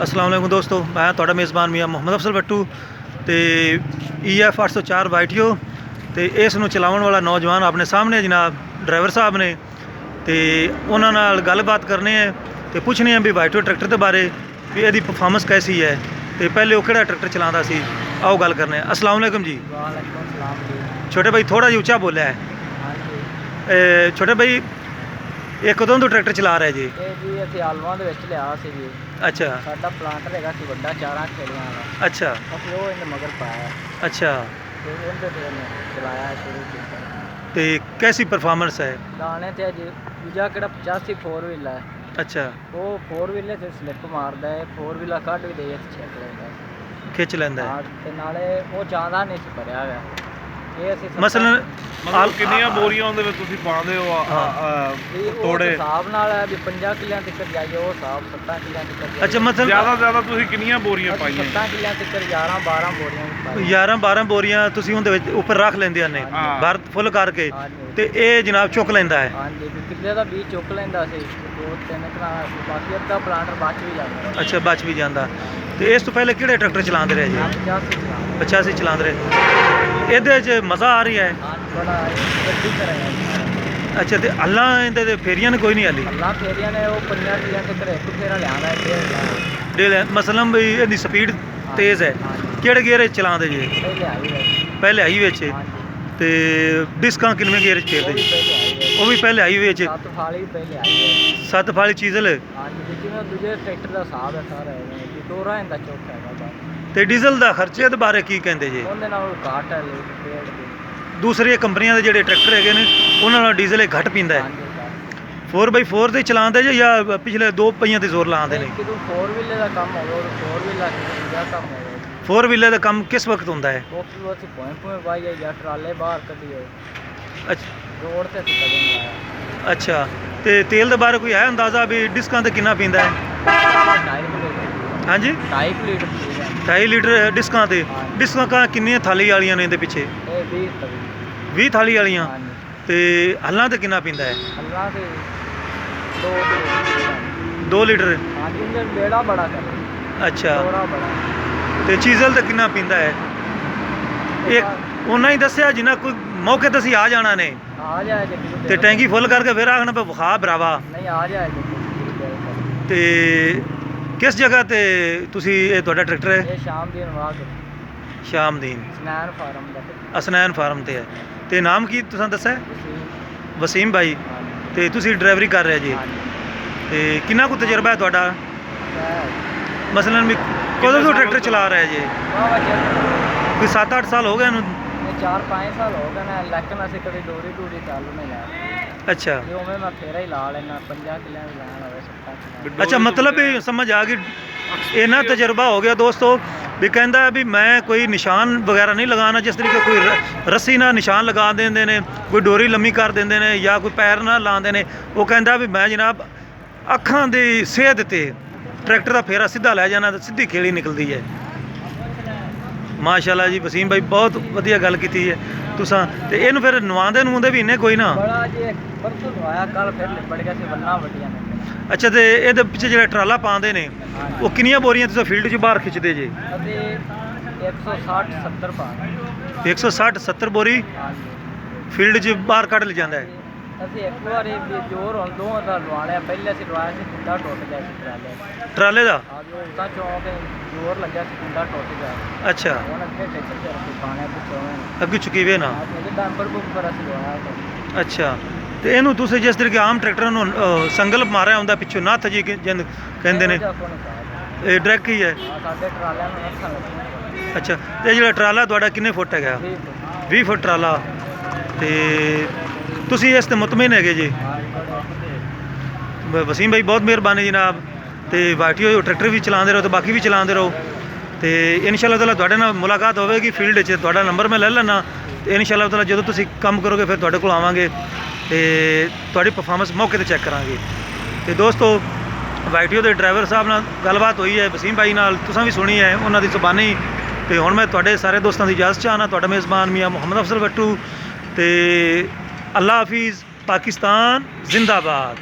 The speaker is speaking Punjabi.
अस्सलाम वालेकुम दोस्तों, मैं तुहाडा मेज़बान मियाँ मुहम्मद अफसल भट्टू तो EF 804 वाइटियो तो इस नूं चलाउण वाला नौजवान अपने सामने जनाब ड्राइवर साहब ने तो उन्हां नाल गलबात करने हैं तो पुछने हैं भी वाइटियो ट्रैक्टर के बारे भी इहदी परफॉर्मेंस कैसी है तो पहले वो किहड़ा ट्रैक्टर चलाता सी। आओ गल करने। अस्सलाम वालेकुम जी। छोटे भाई थोड़ा जी उच्चा बोलिया है। छोटे भाई ਇਹ ਕਦੋਂ ਤੋਂ ਟਰੈਕਟਰ ਚਲਾ ਰਹੇ ਜੀ? ਇਹ ਜੀ ਅਸੀਂ ਆਲਵਾਂ ਦੇ ਵਿੱਚ ਲਿਆ ਸੀ ਜੀ। ਅੱਛਾ। ਸਾਡਾ ਪਲਾਂਟਰ ਹੈਗਾ ਸੀ ਵੱਡਾ 4 ਖੇੜੀਆਂ ਵਾਲਾ। ਅੱਛਾ। ਅਸੀਂ ਉਹ ਇਹਦੇ ਮਗਰ ਪਾਇਆ। ਅੱਛਾ। ਤੇ ਉਹਦੇ ਤੇ ਚਲਾਇਆ ਸ਼ੁਰੂ ਕੀਤਾ। ਤੇ ਕੈਸੀ ਪਰਫਾਰਮੈਂਸ ਹੈ? ਦਾਣੇ ਤੇ ਜੀ ਦੂਜਾ ਕਿਹੜਾ 85 4 ਵੀਲ ਹੈ। ਅੱਛਾ। ਉਹ 4 ਵੀਲ ਤੇ ਸਲਿੱਪ ਮਾਰਦਾ ਹੈ, 4 ਵੀਲ ਕੱਢ ਵੀ ਦੇ ਛੇਕ ਲੈਂਦਾ, ਖਿੱਚ ਲੈਂਦਾ ਹੈ ਤੇ ਨਾਲੇ ਉਹ ਜ਼ਿਆਦਾ ਨਹੀਂ ਸੀ ਭਰਿਆ ਹੋਇਆ। ਇਹ ਅਸੀਂ ਮਸਲਨ मतलब कितनियां बोरियां ਉਹਦੇ ਵਿੱਚ ਤੁਸੀਂ ਪਾਉਂਦੇ ਹੋ ਤੋੜੇ ਹਿਸਾਬ ਨਾਲ ਹੈ ਵੀ 50 ਕਿੱਲਿਆਂ ਤੱਕ ਜਾਈਏ ਉਹ ਹਿਸਾਬ 7 ਕਿੱਲਿਆਂ ਤੱਕ ਜਾਈਏ। ਅੱਛਾ ਮਤਲਬ ਜ਼ਿਆਦਾ ਤੁਸੀਂ ਕਿੰਨੀਆਂ ਬੋਰੀਆਂ ਪਾਈਆਂ? 7 ਕਿੱਲਿਆਂ ਤੱਕ 11 12 ਬੋਰੀਆਂ ਵੀ ਪਾਈਆਂ। 11 12 ਬੋਰੀਆਂ ਤੁਸੀਂ ਉਹਦੇ ਵਿੱਚ ਉੱਪਰ ਰੱਖ ਲੈਂਦੇ ਨੇ ਭਰ ਫੁੱਲ ਕਰਕੇ ਤੇ ਇਹ ਜਨਾਬ ਚੁੱਕ ਲੈਂਦਾ ਹੈ। ਹਾਂਜੀ ਵੀ ਕਿੱਲੇ ਦਾ ਬੀਜ ਚੁੱਕ ਲੈਂਦਾ ਸੀ, 2-3 ਕਰਾ ਬਾਕੀ ਅੱਧਾ ਪਲਾਂਟਰ ਬਚ ਵੀ ਜਾਂਦਾ। ਅੱਛਾ ਬਚ ਵੀ ਜਾਂਦਾ। ਤੇ ਇਸ ਤੋਂ ਪਹਿਲੇ ਕਿਹੜੇ ਟਰੈਕਟਰ ਚਲਾਉਂਦੇ ਰਹੇ ਜੀ? 85 ਚਲਾਉਂਦੇ ਰਹੇ। ਇਹਦੇ 'ਚ ਮਜ਼ਾ ਆ ਰਹੀ ਹੈ? ਬੜਾ ਗੱਡੀ ਕਰਾਇਆ। ਅੱਛਾ ਤੇ ਅੱਲਾ ਇਹਦੇ ਤੇ ਫੇਰੀਆਂ ਨੇ ਕੋਈ ਨਹੀਂ ਹਾਲੀ? ਅੱਲਾ ਫੇਰੀਆਂ ਨੇ ਉਹ 50 ਕਿੱਲਿਆਂ ਤੱਕ ਇੱਕ ਫੇਰਾ ਲਿਆਂਦਾ ਡੇ ਮਸਲਮ ਵੀ ਇਹਦੀ ਸਪੀਡ ਤੇਜ਼ ਹੈ। ਕਿਹੜੇ ਗੇਅਰ 'ਚ ਚਲਾਉਂਦੇ ਜੀ? ਪਹਿਲੇ ਹਾਈ ਵਿੱਚ। ਤੇ ਡਿਸਕਾਂ ਕਿੰਨੇ ਗੇਅਰ 'ਚ ਫੇਰਦੇ ਜੀ? ਉਹ ਵੀ ਪਹਿਲੇ ਹਾਈ ਵਿੱਚ। 7 ਫਾਲੀ ਪਹਿਲੇ ਆਈ ਹੈ। 7 ਫਾਲੀ ਚੀਜ਼ਲ। ਹਾਂਜੀ ਜਿਵੇਂ ਦੂਜੇ ਟਰੈਕਟਰ ਦਾ ਹਿਸਾਬ ਹੈ ਸਾਰਾ ਦੋਰਾ ਇਹਦਾ ਚੌਕ ਹੈਗਾ। ਤੇ ਡੀਜ਼ਲ ਦਾ ਖਰਚੇ ਦੇ ਬਾਰੇ ਕੀ ਕਹਿੰਦੇ ਜੀ? ਉਹਦੇ ਨਾਲ ਘਾਟ ਹੈ ਦੂਸਰੀਆਂ ਕੰਪਨੀਆਂ ਦੇ ਜਿਹੜੇ ਟਰੈਕਟਰ ਹੈਗੇ ਨੇ ਉਹਨਾਂ ਨਾਲ ਡੀਜ਼ਲ ਇਹ ਘੱਟ ਪੀਂਦਾ ਹੈ। 4x4 ਤੇ ਚਲਾਉਂਦੇ ਜੇ ਜਾਂ ਪਿਛਲੇ 2 ਪਹੀਆਂ ਤੇ ਜ਼ੋਰ ਲਾਉਂਦੇ ਨੇ? ਜਦੋਂ 4 ਵੀਲਰ ਦਾ ਕੰਮ ਹੋਵੇ ਉਹ 4 ਵੀਲਰ ਦਾ ਕੰਮ ਹੋਵੇ। 4 ਵੀਲਰ ਦਾ ਕੰਮ ਕਿਸ ਵਕਤ ਹੁੰਦਾ ਹੈ? ਉਹ ਅਸੀਂ ਪੁਆਇੰਟ ਵਾਈ ਜਾਂ ਟਰਾਲੇ ਬਾਹਰ ਕੱਢੀਏ। ਅੱਛਾ ਰੋਡ ਤੇ ਅਸੀਂ ਕਦੇ ਨਹੀਂ ਆਇਆ। ਅੱਛਾ ਤੇ ਤੇਲ ਦੇ ਬਾਰੇ ਕੋਈ ਹੈ ਅੰਦਾਜ਼ਾ ਵੀ ਡਿਸਕਾਂ ਤੇ ਕਿੰਨਾ ਪੀਂਦਾ ਹੈ? 2.5 ਹਾਂਜੀ 2.5 ਲੀਟਰ 2.5 ਲੀਟਰ ਡਿਸਕਾਂ ਤੇ। ਡਿਸਕਾਂ ਕਿੰਨੀਆਂ ਥਾਲੀ ਵਾਲੀਆਂ ਨੇ ਇਹਦੇ ਪਿੱਛੇ? ਇਹ 20 ਥਾਲੀ ਵਾਲੀਆਂ। ਤੇ ਹੱਲਾਂ ਤੇ ਕਿੰਨਾ ਪੀਂਦਾ ਹੈ? ਹੱਲਾਂ ਤੇ 2 ਲੀਟਰ। ਹਾਂਜੀ ਇੰਜਨ ਬੇੜਾ ਬੜਾ ਕਰ। ਅੱਛਾ ਥੋੜਾ ਬੜਾ। ਤੇ ਚੀਜ਼ਲ ਤੇ ਕਿੰਨਾ ਪੀਂਦਾ ਹੈ? ਇੱਕ ਉਹਨਾਂ ਹੀ ਦੱਸਿਆ ਜਿੰਨਾ ਕੋਈ ਮੌਕੇ ਤੇ ਅਸੀਂ ਆ ਜਾਣਾ ਨੇ ਆ ਜਾਏ ਤੇ ਟੈਂਕੀ ਫੁੱਲ ਕਰਕੇ ਫਿਰ ਆਖਣਾ ਪਏ ਵਿਖਾ ਭਰਾਵਾ। ਨਹੀਂ ਆ ਜਾਏ ਤੇ ਕਿਸ ਜਗ੍ਹਾ ਤੇ ਤੁਸੀਂ ਇਹ ਤੁਹਾਡਾ ਟਰੈਕਟਰ ਹੈ? ਇਹ ਸ਼ਾਮਦੀਨ ਵਾਗ ਸ਼ਾਮਦੀਨ ਸਨੈਨ ਫਾਰਮ ਦਾ ਅਸਨੈਨ ਫਾਰਮ ਤੇ ਹੈ। ਤੇ ਨਾਮ ਕੀ ਤੁਸੀਂ ਦੱਸਿਆ? ਵਸੀਮ ਭਾਈ। ਤੇ ਤੁਸੀਂ ਡਰਾਈਵਰੀ ਕਰ ਰਹੇ ਜੀ? ਤੇ ਕਿੰਨਾ ਕੁ ਤਜਰਬਾ ਹੈ ਤੁਹਾਡਾ? ਮਸਲਨ ਵੀ ਕਦੋਂ ਤੋਂ ਟਰੈਕਟਰ ਚਲਾ ਰਹੇ ਜੀ? ਕੋਈ 7-8 ਸਾਲ ਹੋ ਗਏ ਇਹਨੂੰ? 4-5 ਸਾਲ ਹੋ ਗਏ ਨੇ ਲੇਕਿਨ ਅਸੀਂ ਕਦੇ ਡੋਰੀ ਚਾਲੂ ਨਹੀਂ ਲਾਇਆ। ਅੱਛਾ ਉਵੇਂ ਮੈਂ ਫੇਰਾ ਹੀ ਲਾ ਲੈਣਾ 50 ਕਿੱਲਿਆਂ ਦੀ ਲਾਣ ਹੋਵੇ 7 ਅੱਛਾ ਮਤਲਬ ਇਹ ਸਮਝ ਆ ਗਈ। ਇੰਨਾ ਤਜਰਬਾ ਹੋ ਗਿਆ ਦੋਸਤੋ ਵੀ ਕਹਿੰਦਾ ਵੀ ਮੈਂ ਕੋਈ ਨਿਸ਼ਾਨ ਵਗੈਰਾ ਨਹੀਂ ਲਗਾਉਣਾ। ਜਿਸ ਤਰੀਕੇ ਕੋਈ ਰੱਸੀ ਨਾਲ ਨਿਸ਼ਾਨ ਲਗਾ ਦਿੰਦੇ ਨੇ, ਕੋਈ ਡੋਰੀ ਲੰਮੀ ਕਰ ਦਿੰਦੇ ਨੇ ਜਾਂ ਕੋਈ ਪੈਰ ਨਾਲ ਲਾਉਂਦੇ ਨੇ, ਉਹ ਕਹਿੰਦਾ ਵੀ ਮੈਂ ਜਨਾਬ ਅੱਖਾਂ ਦੀ ਸੇਧ ਤੇ ਟਰੈਕਟਰ ਦਾ ਫੇਰਾ ਸਿੱਧਾ ਲੈ ਜਾਣਾ ਤਾਂ ਸਿੱਧੀ ਖੇਲੀ ਨਿਕਲਦੀ ਹੈ। ਮਾਸ਼ਾਅੱਲਾ ਜੀ ਵਸੀਮ ਭਾਈ ਬਹੁਤ ਵਧੀਆ ਗੱਲ ਕੀਤੀ ਹੈ ਤੁਸੀਂ। ਤੇ ਇਹਨੂੰ ਫਿਰ ਨਵਾਉਂਦੇ ਵੀ ਇੰਨੇ ਕੋਈ ਨਾ? ਬੜਾ ਜੀ ਪਰਸੋਂ ਆਇਆ ਕੱਲ ਫਿਰ ਲਿਪੜ ਗਿਆ ਸੀ ਬੰਨਾ ਵੱਡੀਆਂ ਨੇ। ਅੱਛਾ ਤੇ ਇਹਦੇ ਪਿੱਛੇ ਜਿਹੜਾ ਟਰਾਲਾ ਪਾਉਂਦੇ ਨੇ ਉਹ ਕਿੰਨੀਆਂ ਬੋਰੀਆਂ ਤੁਸੀਂ ਫੀਲਡ 'ਚ ਬਾਹਰ ਖਿੱਚਦੇ ਜੇ? ਅਸੀਂ 160-70 ਪਾ 160-70 ਬੋਰੀ ਫੀਲਡ 'ਚ ਬਾਹਰ ਕੱਢ ਲਿ ਜਾਂਦਾ ਹੈ। ਅਸੀਂ ਇੱਕ ਵਾਰੀ ਵੀ ਜ਼ੋਰ ਹੁਣ ਦੋਵਾਂ ਦਾ ਲਵਾਉਣਾ। ਪਹਿਲੇ ਅਸੀਂ ਲਵਾਇਆ ਸੀ ਕੁੰਡਾ ਟੁੱਟ ਗਿਆ ਸੀ ਟਰਾਲੇ ਦਾ। ਤਾਂ ਚੌਂਕ ਜ਼ੋਰ ਲੱਗਿਆ ਸੀ ਕੁੰਡਾ ਟੁੱਟ ਗਿਆ। ਅੱਛਾ ਹੁਣ ਅੱਗੇ ਟਰੈਕਟਰ ਤੇ ਅਸੀਂ ਪਾਣੇ ਪਿੱਛੋਂ ਅੱਗੇ ਚੁੱਕੀ ਵੇ ਨਾ। ਡੰਪਰ ਬੁੱਕ ਪਰ ਅਸੀਂ ਲਵਾਇਆ। ਅੱਛਾ ਤੇ ਇਹਨੂੰ ਤੁਸੀਂ ਜਿਸ ਤਰੀਕੇ ਆਮ ਟਰੈਕਟਰਾਂ ਨੂੰ ਸੰਗਲ ਮਾਰਿਆ ਹੁੰਦਾ ਪਿੱਛੋਂ ਨੱਥ ਜੀ ਕਹਿੰਦੇ ਨੇ, ਇਹ ਡਰੈਕ ਹੀ ਹੈ? ਸਾਡੇ ਟਰਾਲਿਆਂ ਨੂੰ ਨੱਥਾਂ ਲੱਗੀਆਂ। ਅੱਛਾ ਤੇ ਜਿਹੜਾ ਟਰਾਲਾ ਤੁਹਾਡਾ ਕਿੰਨੇ ਫੁੱਟ ਹੈਗਾ? 20 ਫੁੱਟ ਟਰਾਲਾ। ਤੇ ਤੁਸੀਂ ਇਸ ਤੇ ਮੁਤਮਿਨ ਹੈਗੇ ਜੀ? ਵਸੀਮ ਭਾਈ ਬਹੁਤ ਮਿਹਰਬਾਨੀ ਜਨਾਬ। ਤੇ ਵਾਈਟੀਓ ਟਰੈਕਟਰ ਵੀ ਚਲਾਉਂਦੇ ਰਹੋ ਤੇ ਬਾਕੀ ਵੀ ਚਲਾਉਂਦੇ ਰਹੋ। ਤੇ ਇਨਸ਼ਾਅੱਲਾ ਤਾਲਾ ਤੁਹਾਡੇ ਨਾਲ ਮੁਲਾਕਾਤ ਹੋਵੇਗੀ ਫੀਲਡ 'ਚ। ਤੁਹਾਡਾ ਨੰਬਰ ਮੈਂ ਲੈ ਲੈਣਾ ਤੇ ਇਨਸ਼ਾਅੱਲਾ ਤਾਲਾ ਜਦੋਂ ਤੁਸੀਂ ਕੰਮ ਕਰੋਗੇ ਫਿਰ ਤੁਹਾਡੇ ਕੋਲ ਆਵਾਂਗੇ ਤੇ ਤੁਹਾਡੀ ਪਰਫਾਰਮੈਂਸ ਮੌਕੇ ਤੇ ਚੈੱਕ ਕਰਾਂਗੇ। ਤੇ ਦੋਸਤੋ ਵਾਈਟੀਓ ਦੇ ਡਰਾਈਵਰ ਸਾਹਿਬ ਨਾਲ ਗੱਲਬਾਤ ਹੋਈ ਹੈ, ਵਸੀਮ ਭਾਈ ਨਾਲ ਤੁਸੀਂ ਵੀ ਸੁਣੀ ਹੈ ਉਹਨਾਂ ਦੀ ਜ਼ੁਬਾਨੀ। ਤੇ ਹੁਣ ਮੈਂ ਤੁਹਾਡੇ ਸਾਰੇ ਦੋਸਤਾਂ ਦੀ ਇਜਾਜ਼ਤ ਚਾਹਨਾ। ਤੁਹਾਡਾ ਮੇਜ਼ਬਾਨ ਮਿਆਂ ਮੁਹੰਮਦ ਅਫਜ਼ਲ ਭੱਟੂ। ਤੇ ਅੱਲਾ ਹਾਫਿਜ਼। ਪਾਕਿस्तान जिंदाबाद।